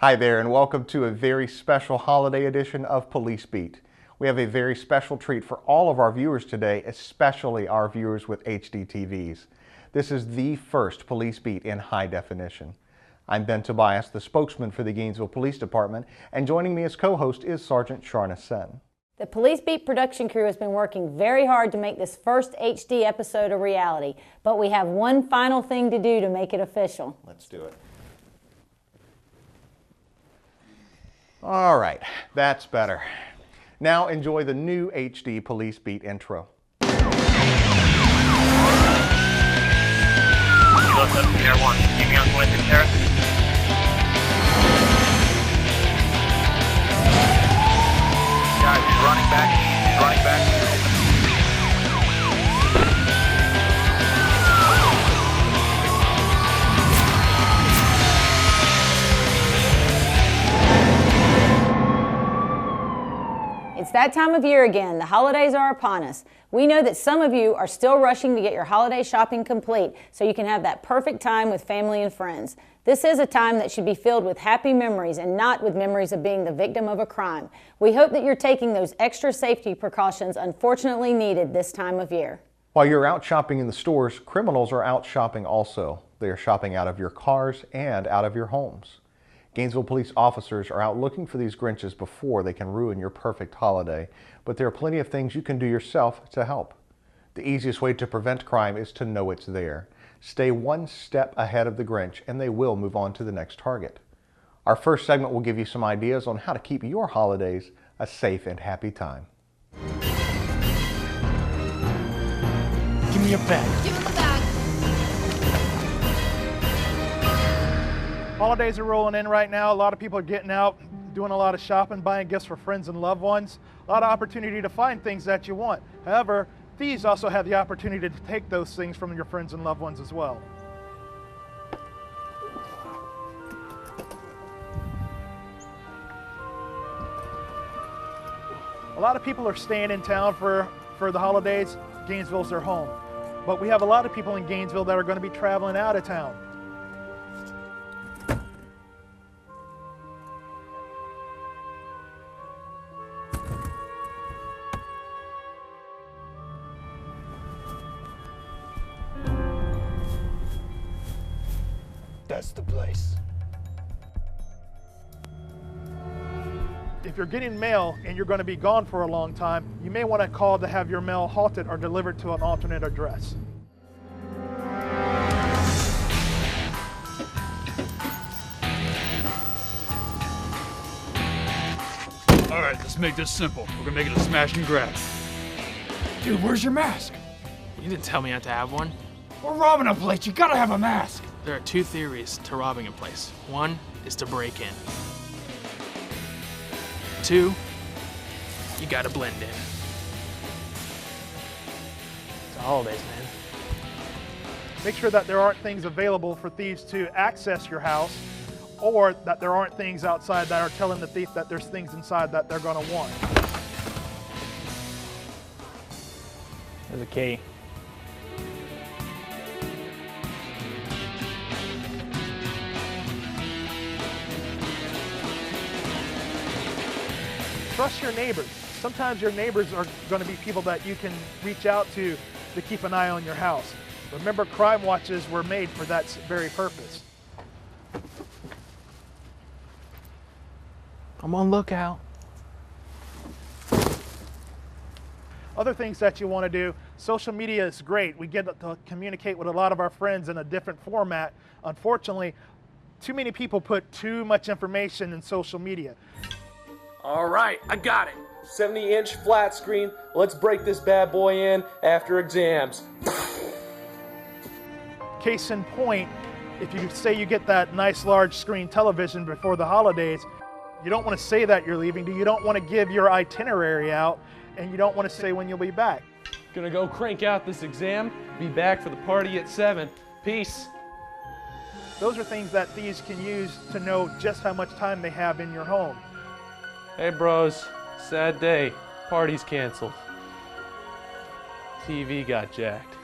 Hi there, and welcome to a very special holiday edition of Police Beat. We have a very special treat for all of our viewers today, especially our viewers with HD TVs. This is the first Police Beat in high definition. I'm Ben Tobias, the spokesman for the Gainesville Police Department, and joining me as co-host is Sergeant Sharna Sen. The Police Beat production crew has been working very hard to make this first HD episode a reality, but we have one final thing to do to make it official. Let's do it. All right, that's better. Now enjoy the new HD Police Beat intro. Look up to Air 1. Keep me on 26 Terrace. Guys, he's running back. He's running back. It's that time of year again. The holidays are upon us. We know that some of you are still rushing to get your holiday shopping complete so you can have that perfect time with family and friends. This is a time that should be filled with happy memories and not with memories of being the victim of a crime. We hope that you're taking those extra safety precautions unfortunately needed this time of year. While you're out shopping in the stores, criminals are out shopping also. They are shopping out of your cars and out of your homes. Gainesville police officers are out looking for these Grinches before they can ruin your perfect holiday, but there are plenty of things you can do yourself to help. The easiest way to prevent crime is to know it's there. Stay one step ahead of the Grinch and they will move on to the next target. Our first segment will give you some ideas on how to keep your holidays a safe and happy time. Give me your bag. Give him the bag. Holidays are rolling in right now. A lot of people are getting out, doing a lot of shopping, buying gifts for friends and loved ones. A lot of opportunity to find things that you want. However, thieves also have the opportunity to take those things from your friends and loved ones as well. A lot of people are staying in town for the holidays. Gainesville's their home. But we have a lot of people in Gainesville that are going to be traveling out of town. That's the place. If you're getting mail and you're going to be gone for a long time, you may want to call to have your mail halted or delivered to an alternate address. All right, let's make this simple. We're gonna make it a smash and grab. Dude, where's your mask? You didn't tell me not to have one. We're robbing a place. You gotta have a mask. There are two theories to robbing a place. One is to break in. Two, you gotta blend in. It's the holidays, man. Make sure that there aren't things available for thieves to access your house, or that there aren't things outside that are telling the thief that there's things inside that they're going to want. There's a key. Trust your neighbors. Sometimes your neighbors are going to be people that you can reach out to keep an eye on your house. Remember, crime watches were made for that very purpose. I'm on lookout. Other things that you want to do, social media is great. We get to communicate with a lot of our friends in a different format. Unfortunately, too many people put too much information in social media. All right, I got it. 70-inch flat screen. Let's break this bad boy in after exams. Case in point, if you say you get that nice large screen television before the holidays, you don't want to say that you're leaving. You don't want to give your itinerary out, and you don't want to say when you'll be back. Gonna go crank out this exam. Be back for the party at 7. Peace. Those are things that thieves can use to know just how much time they have in your home. Hey bros, sad day. Party's canceled. TV got jacked.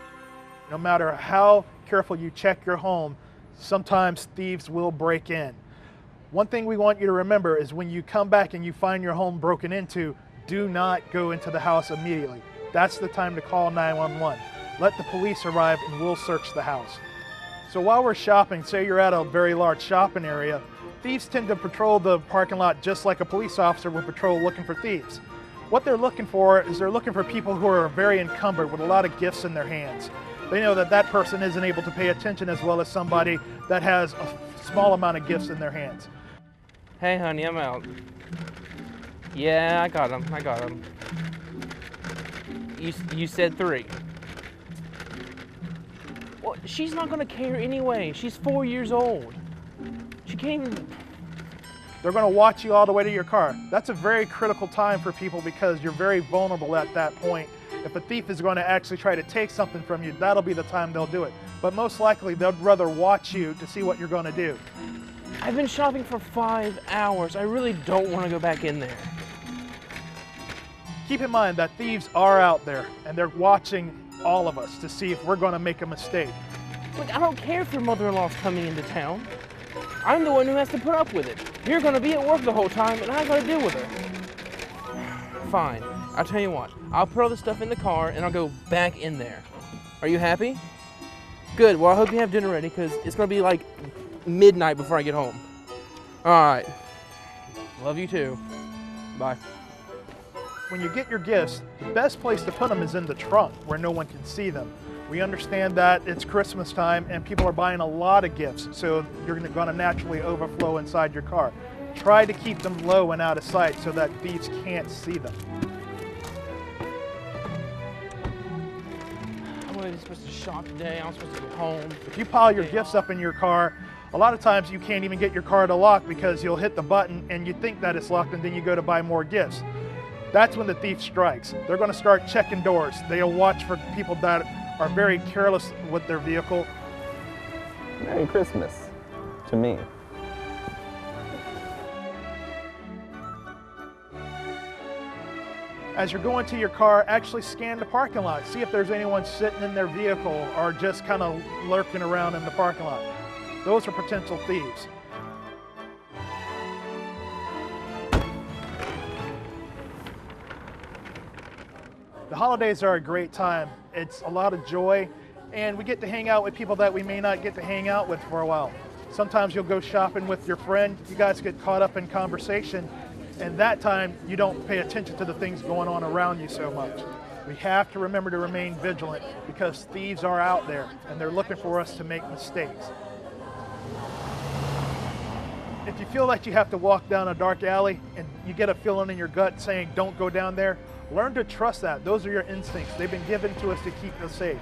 No matter how careful you check your home, sometimes thieves will break in. One thing we want you to remember is when you come back and you find your home broken into, do not go into the house immediately. That's the time to call 911. Let the police arrive and we'll search the house. So while we're shopping, say you're at a very large shopping area, thieves tend to patrol the parking lot just like a police officer would patrol looking for thieves. What they're looking for is they're looking for people who are very encumbered with a lot of gifts in their hands. They know that that person isn't able to pay attention as well as somebody that has a small amount of gifts in their hands. Hey honey, I'm out. Yeah, I got him. You said 3. Well, she's not gonna care anyway. She's 4 years old. She can't even... They're going to watch you all the way to your car. That's a very critical time for people because you're very vulnerable at that point. If a thief is going to actually try to take something from you, that'll be the time they'll do it. But most likely, they'd rather watch you to see what you're going to do. I've been shopping for 5 hours. I really don't want to go back in there. Keep in mind that thieves are out there and they're watching all of us to see if we're going to make a mistake. Look, I don't care if your mother-in-law's coming into town. I'm the one who has to put up with it. You're gonna be at work the whole time and I gotta deal with her. Fine, I'll tell you what. I'll put all the stuff in the car and I'll go back in there. Are you happy? Good, well I hope you have dinner ready because it's gonna be like midnight before I get home. All right, love you too. Bye. When you get your gifts, the best place to put them is in the trunk where no one can see them. We understand that it's Christmas time and people are buying a lot of gifts, so you're going to naturally overflow inside your car. Try to keep them low and out of sight so that thieves can't see them. I'm really supposed to shop today. I'm supposed to go home. If you pile your gifts up in your car, a lot of times you can't even get your car to lock because you'll hit the button and you think that it's locked and then you go to buy more gifts. That's when the thief strikes. They're going to start checking doors. They'll watch for people that are very careless with their vehicle. Merry Christmas to me. As you're going to your car, actually scan the parking lot. See if there's anyone sitting in their vehicle or just kind of lurking around in the parking lot. Those are potential thieves. The holidays are a great time. It's a lot of joy, and we get to hang out with people that we may not get to hang out with for a while. Sometimes you'll go shopping with your friend, you guys get caught up in conversation, and that time you don't pay attention to the things going on around you so much. We have to remember to remain vigilant because thieves are out there and they're looking for us to make mistakes. If you feel like you have to walk down a dark alley and you get a feeling in your gut saying don't go down there, learn to trust that. Those are your instincts. They've been given to us to keep us safe.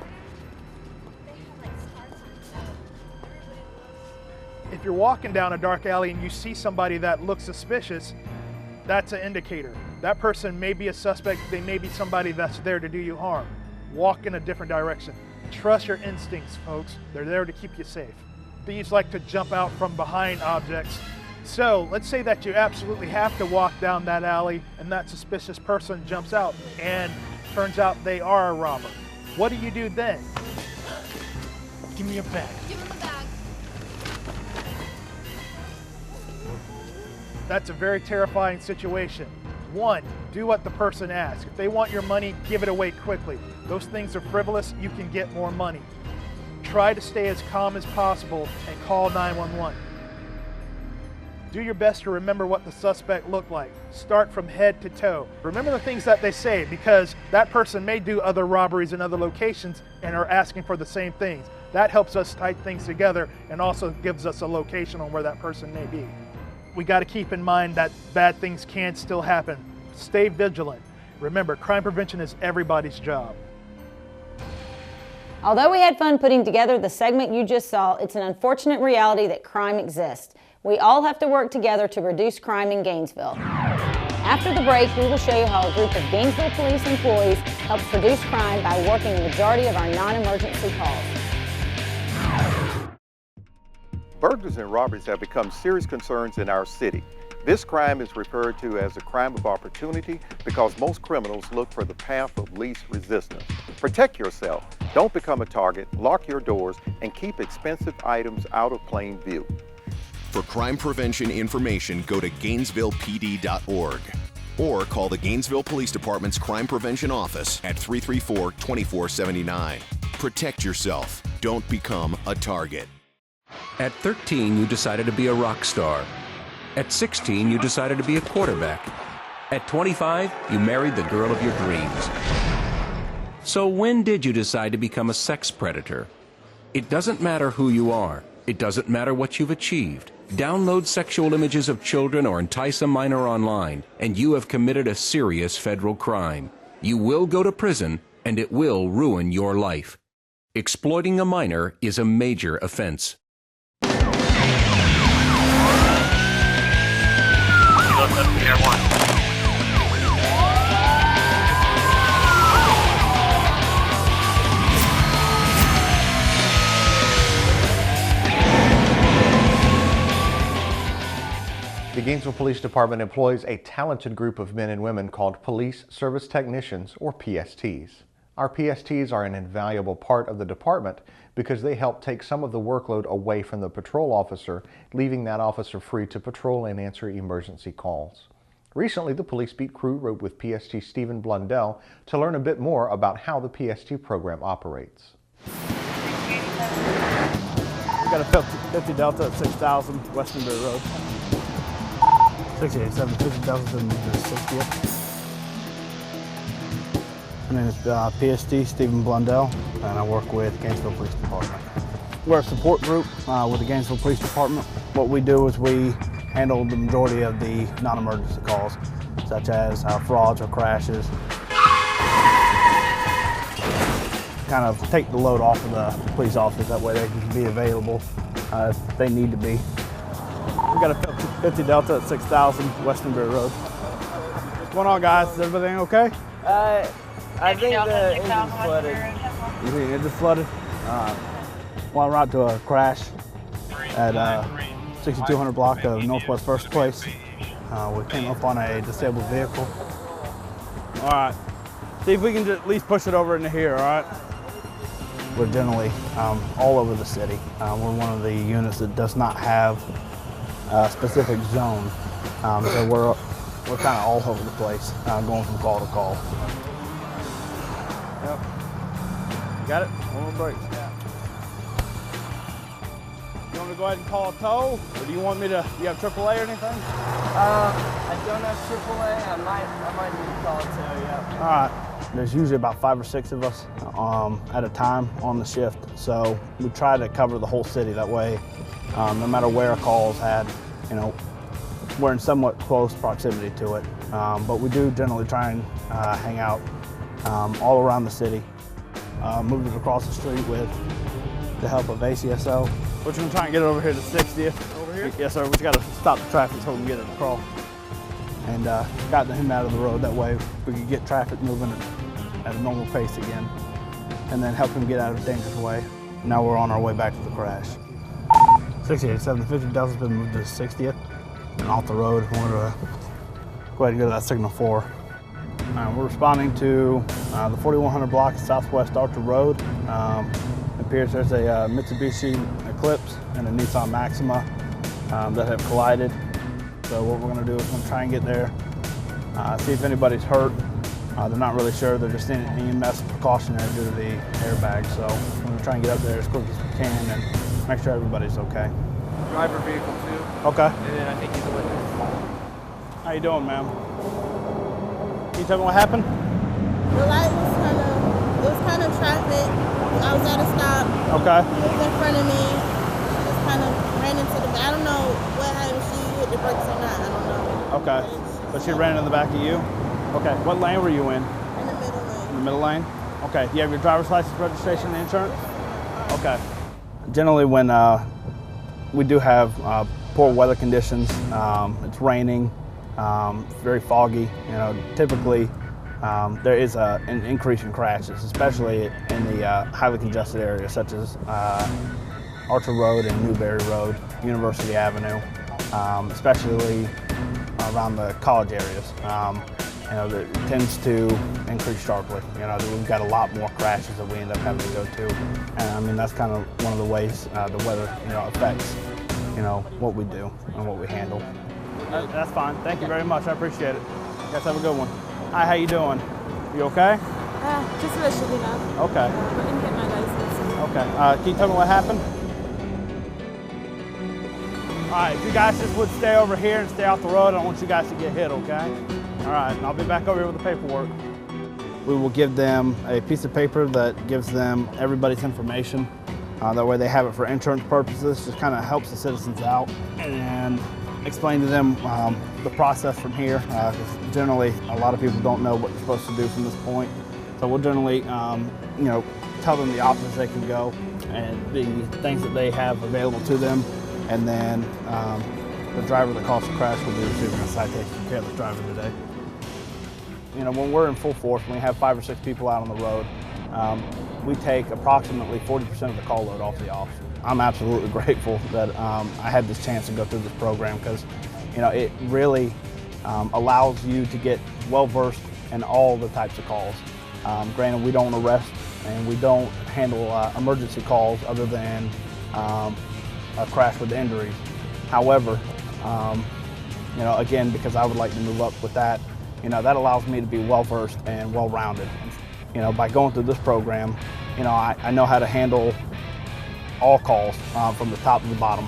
If you're walking down a dark alley and you see somebody that looks suspicious, that's an indicator. That person may be a suspect. They may be somebody that's there to do you harm. Walk in a different direction. Trust your instincts, folks. They're there to keep you safe. Thieves like to jump out from behind objects. So let's say that you absolutely have to walk down that alley and that suspicious person jumps out and turns out they are a robber. What do you do then? Give me your bag. Give him the bag. That's a very terrifying situation. 1, do what the person asks. If they want your money, give it away quickly. Those things are frivolous, you can get more money. Try to stay as calm as possible and call 911. Do your best to remember what the suspect looked like. Start from head to toe. Remember the things that they say because that person may do other robberies in other locations and are asking for the same things. That helps us tie things together and also gives us a location on where that person may be. We got to keep in mind that bad things can still happen. Stay vigilant. Remember, crime prevention is everybody's job. Although we had fun putting together the segment you just saw, it's an unfortunate reality that crime exists. We all have to work together to reduce crime in Gainesville. After the break, we will show you how a group of Gainesville police employees helps reduce crime by working the majority of our non-emergency calls. Burglaries and robberies have become serious concerns in our city. This crime is referred to as a crime of opportunity because most criminals look for the path of least resistance. Protect yourself. Don't become a target, lock your doors, and keep expensive items out of plain view. For crime prevention information, go to GainesvillePD.org or call the Gainesville Police Department's Crime Prevention Office at 334-2479. Protect yourself. Don't become a target. At 13, you decided to be a rock star. At 16, you decided to be a quarterback. At 25, you married the girl of your dreams. So when did you decide to become a sex predator? It doesn't matter who you are. It doesn't matter what you've achieved. Download sexual images of children or entice a minor online, and you have committed a serious federal crime. You will go to prison, and it will ruin your life. Exploiting a minor is a major offense. The Gainesville Police Department employs a talented group of men and women called Police Service Technicians, or PSTs. Our PSTs are an invaluable part of the department because they help take some of the workload away from the patrol officer, leaving that officer free to patrol and answer emergency calls. Recently, the police beat crew rode with PST Stephen Blundell to learn a bit more about how the PST program operates. We got a 50 Delta at 6000 Westonbury Road. 687 50 Delta to 60th. My name is PST Stephen Blundell, and I work with Gainesville Police Department. We're a support group with the Gainesville Police Department. What we do is we handle the majority of the non-emergency calls, such as frauds or crashes. Kind of take the load off of the police officers, that way they can be available if they need to be. We got a 50 Delta at 6000 Westonbury Road. What's going on, guys? Is everything okay? I think the engine's flooded. You think the engine's flooded? Well, we're out to a crash at 6200 block of Northwest First Place. We came up on a disabled vehicle. All right. See if we can at least push it over into here, all right? We're generally all over the city. We're one of the units that does not have a specific zone. So we're kind of all over the place, going from call to call. Yep. Got it? One more break. Yeah. You want me to go ahead and call a tow? Or do you want me to, you have AAA or anything? I don't have AAA. I might need to call a tow, yeah. All right. There's usually about 5 or 6 of us at a time on the shift. So we try to cover the whole city. That way, no matter where a call is had, you know, we're in somewhat close proximity to it. But we do generally try and hang out all around the city. Moved it across the street with the help of ACSO. We're going to try and get it over here to 60th. Over here? Yes, sir. We just got to stop the traffic so we can get it across. And got him out of the road. That way we could get traffic moving at a normal pace again. And then help him get out of a dangerous way. Now we're on our way back to the crash. 68, 750 Delta's been moved to 60th and off the road. We're going to go ahead and go to that signal 4. We're responding to the 4100 block of Southwest Archer Road. It appears there's a Mitsubishi Eclipse and a Nissan Maxima that have collided. So what we're going to do is we're going to try and get there, see if anybody's hurt. They're not really sure. They're just in EMS precautionary due to the airbag. So we're going to try and get up there as quick as we can and make sure everybody's okay. Driver vehicle too. Okay. And then I think he's a witness. How you doing, ma'am? Can you tell me what happened? The light was kind of traffic. I was at a stop. Okay. He was in front of me. Just kind of ran into the back. I don't know what happened. She hit the brakes or not. I don't know. Okay. But she ran in the back of you? Okay. What lane were you in? In the middle lane. In the middle lane? Okay. You have your driver's license, registration, and insurance? Okay. Generally when we do have poor weather conditions, it's raining, very foggy, you know, typically there is an increase in crashes, especially in the highly congested areas such as Archer Road and Newberry Road, University Avenue, especially around the college areas. You know, it tends to increase sharply. You know, we've got a lot more crashes that we end up having to go to. And I mean, that's kind of one of the ways the weather, you know, affects you know, what we do and what we handle. That's fine. Thank you very much. I appreciate it. You guys have a good one. Hi, how you doing? You okay? Just to let you know. Okay. We're gonna get my license. Okay. Can you tell me what happened? All right, if you guys just would stay over here and stay off the road, I don't want you guys to get hit, okay? All right, and I'll be back over here with the paperwork. We will give them a piece of paper that gives them everybody's information. That way they have it for insurance purposes, just kind of helps the citizens out, and explain to them the process from here. 'Cause generally, a lot of people don't know what they're supposed to do from this point. So we'll generally, you know, tell them the options they can go and the things that they have available to them. And then the driver that caused the crash will be receiving a citation for careless driving today. You know, when we're in full force, when we have 5 or 6 people out on the road, we take approximately 40% of the call load off the officer. I'm absolutely grateful that I had this chance to go through this program because, you know, it really allows you to get well-versed in all the types of calls. Granted, we don't arrest and we don't handle emergency calls other than a crash with injuries. However, you know, again, because I would like to move up with that, you know, that allows me to be well-versed and well-rounded. You know, by going through this program, you know, I know how to handle all calls from the top to the bottom.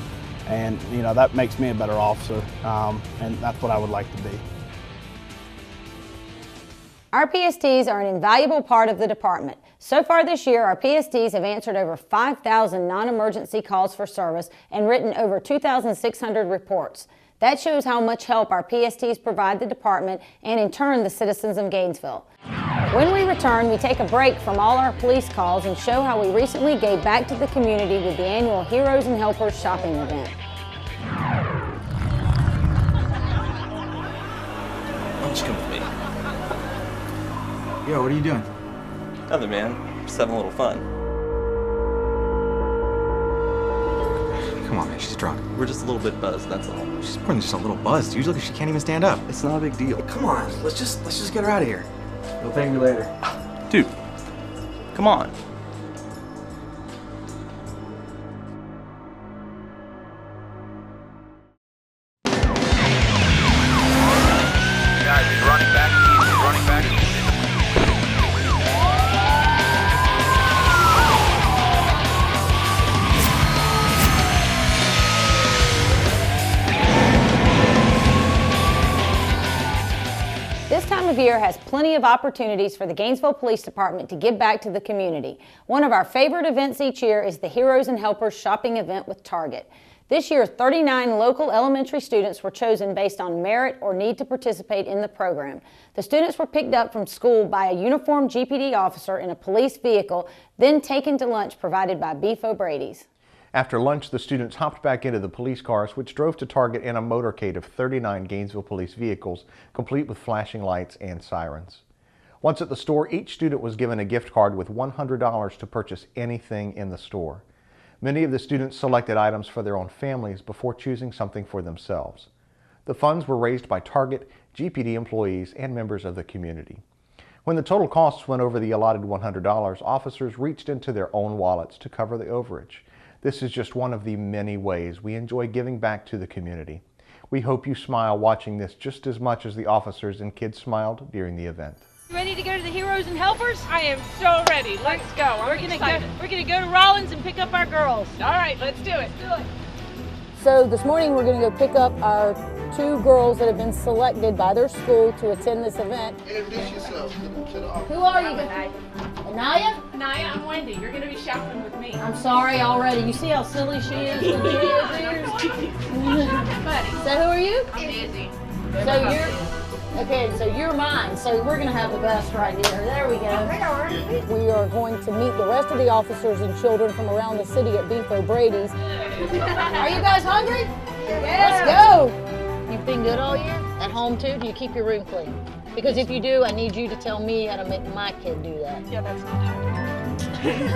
And, you know, that makes me a better officer, and that's what I would like to be. Our PSTs are an invaluable part of the department. So far this year, our PSTs have answered over 5,000 non-emergency calls for service and written over 2,600 reports. That shows how much help our PSTs provide the department and in turn the citizens of Gainesville. When we return, we take a break from all our police calls and show how we recently gave back to the community with the annual Heroes and Helpers shopping event. Why don't you come with me? Yo, what are you doing? Nothing, man. Just having a little fun. Come on, man, she's drunk. We're just a little bit buzzed, that's all. She's more than just a little buzzed, dude. Look, she can't even stand up. It's not a big deal. Come on, let's just get her out of here. You'll thank me later. Dude, come on. Guys, he's running back easy. He's running back easy. This time of year has plenty of opportunities for the Gainesville Police Department to give back to the community. One of our favorite events each year is the Heroes and Helpers shopping event with Target. This year, 39 local elementary students were chosen based on merit or need to participate in the program. The students were picked up from school by a uniformed GPD officer in a police vehicle, then taken to lunch provided by Beef O'Brady's. After lunch, the students hopped back into the police cars, which drove to Target in a motorcade of 39 Gainesville police vehicles, complete with flashing lights and sirens. Once at the store, each student was given a gift card with $100 to purchase anything in the store. Many of the students selected items for their own families before choosing something for themselves. The funds were raised by Target, GPD employees, and members of the community. When the total costs went over the allotted $100, officers reached into their own wallets to cover the overage. This is just one of the many ways we enjoy giving back to the community. We hope you smile watching this just as much as the officers and kids smiled during the event. Ready to go to the Heroes and Helpers? I am so ready. Let's go. We're gonna go to Rollins and pick up our girls. All right, let's do it. So this morning we're going to go pick up our 2 girls that have been selected by their school to attend this event. Introduce yourself to the Who are you? Anaya? Naya, I'm Wendy. You're gonna be shopping with me. I'm sorry already. You see how silly she is? So who are you? I'm Izzy. So you're mine. So we're gonna have the best right here. There we go. We are going to meet the rest of the officers and children from around the city at Beef O'Brady's. Are you guys hungry? Yeah. Let's go. You've been good all year? At home too? Do you keep your room clean? Because if you do, I need you to tell me how to make my kid do that. Yeah, that's good.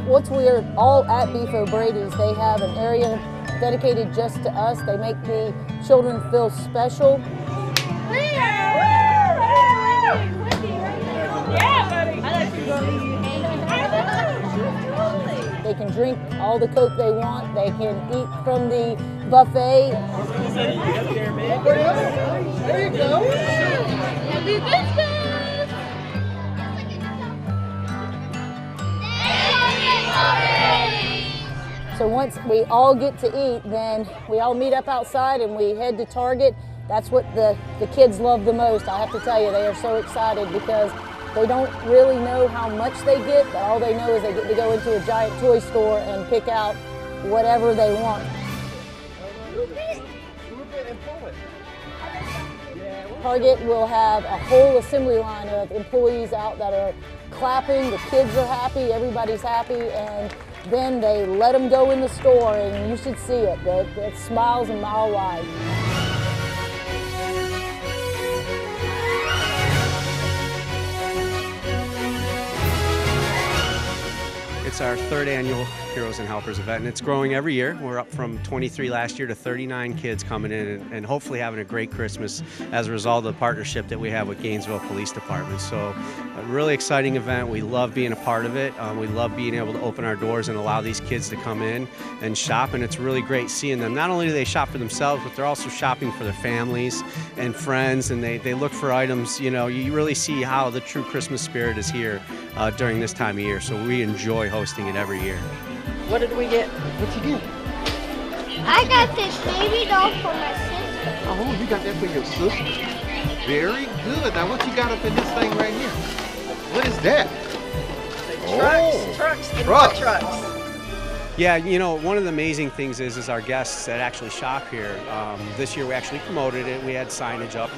What's weird, all at Beef O'Brady's, they have an area dedicated just to us. They make the children feel special. Yeah, buddy. I thought you were going to leave you hanging. They can drink all the Coke they want. They can eat from the buffet. There you go. Happy Christmas! So once we all get to eat, then we all meet up outside and we head to Target. That's what the kids love the most. I have to tell you, they are so excited because they don't really know how much they get, but all they know is they get to go into a giant toy store and pick out whatever they want. Target will have a whole assembly line of employees out that are clapping, the kids are happy, everybody's happy, and then they let them go in the store, and you should see it. It smiles a mile wide. It's our third annual Heroes and Helpers event, and it's growing every year. We're up from 23 last year to 39 kids coming in and hopefully having a great Christmas as a result of the partnership that we have with Gainesville Police Department. So a really exciting event. We love being a part of it. We love being able to open our doors and allow these kids to come in and shop, and it's really great seeing them. Not only do they shop for themselves, but they're also shopping for their families and friends, and they look for items. You know, you really see how the true Christmas spirit is here during this time of year, so we enjoy hosting it every year. What did we get? What'd you get? I got this baby doll for my sister. Oh, you got that for your sister? Very good. Now what you got up in this thing right here? What is that? Trucks. Yeah, you know, one of the amazing things is our guests that actually shop here. This year we actually promoted it. We had signage up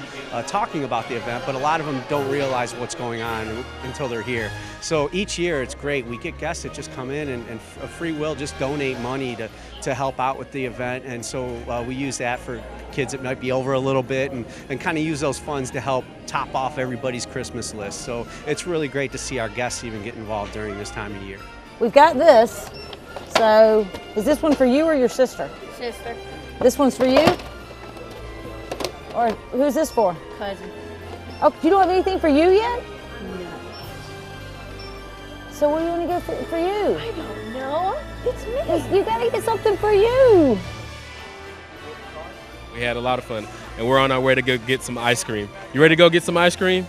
talking about the event, but a lot of them don't realize what's going on until they're here. So each year it's great. We get guests that just come in and a free will just donate money to help out with the event, and so we use that for kids that might be over a little bit and kind of use those funds to help top off everybody's Christmas list. So it's really great to see our guests even get involved during this time of year. We've got this. So, is this one for you or your sister? Sister. This one's for you? Or who's this for? Cousin. Oh, you don't have anything for you yet? No. So what do you want to go for you? I don't know. It's me. You gotta get something for you. We had a lot of fun, and we're on our way to go get some ice cream. You ready to go get some ice cream?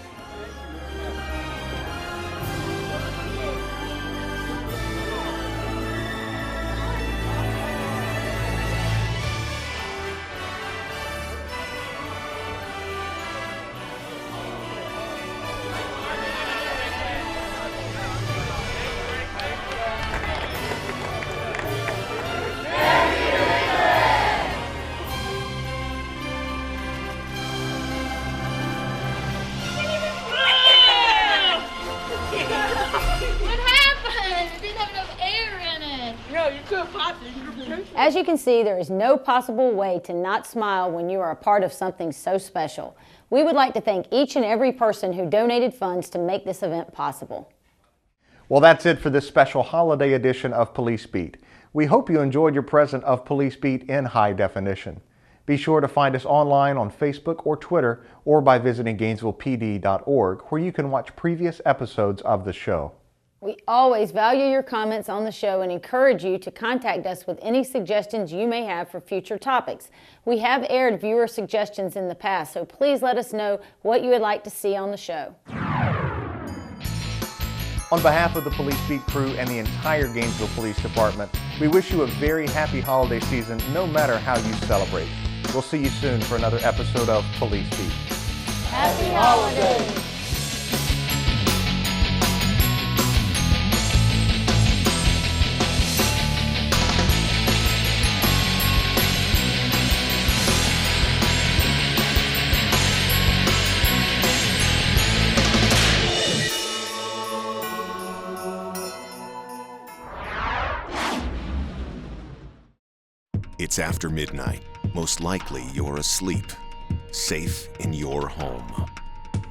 As you can see, there is no possible way to not smile when you are a part of something so special. We would like to thank each and every person who donated funds to make this event possible. Well, that's it for this special holiday edition of Police Beat. We hope you enjoyed your present of Police Beat in high definition. Be sure to find us online on Facebook or Twitter, or by visiting GainesvillePD.org, where you can watch previous episodes of the show. We always value your comments on the show and encourage you to contact us with any suggestions you may have for future topics. We have aired viewer suggestions in the past, so please let us know what you would like to see on the show. On behalf of the Police Beat crew and the entire Gainesville Police Department, we wish you a very happy holiday season no matter how you celebrate. We'll see you soon for another episode of Police Beat. Happy holidays! It's after midnight. Most likely you're asleep, safe in your home.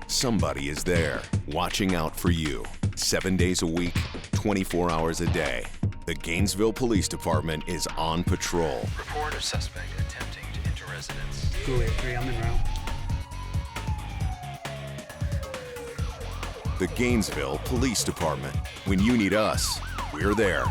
Somebody is there, watching out for you. 7 days a week, 24 hours a day. The Gainesville Police Department is on patrol. Report of suspect attempting to enter residence. 283, I'm en route. The Gainesville Police Department. When you need us, we're there.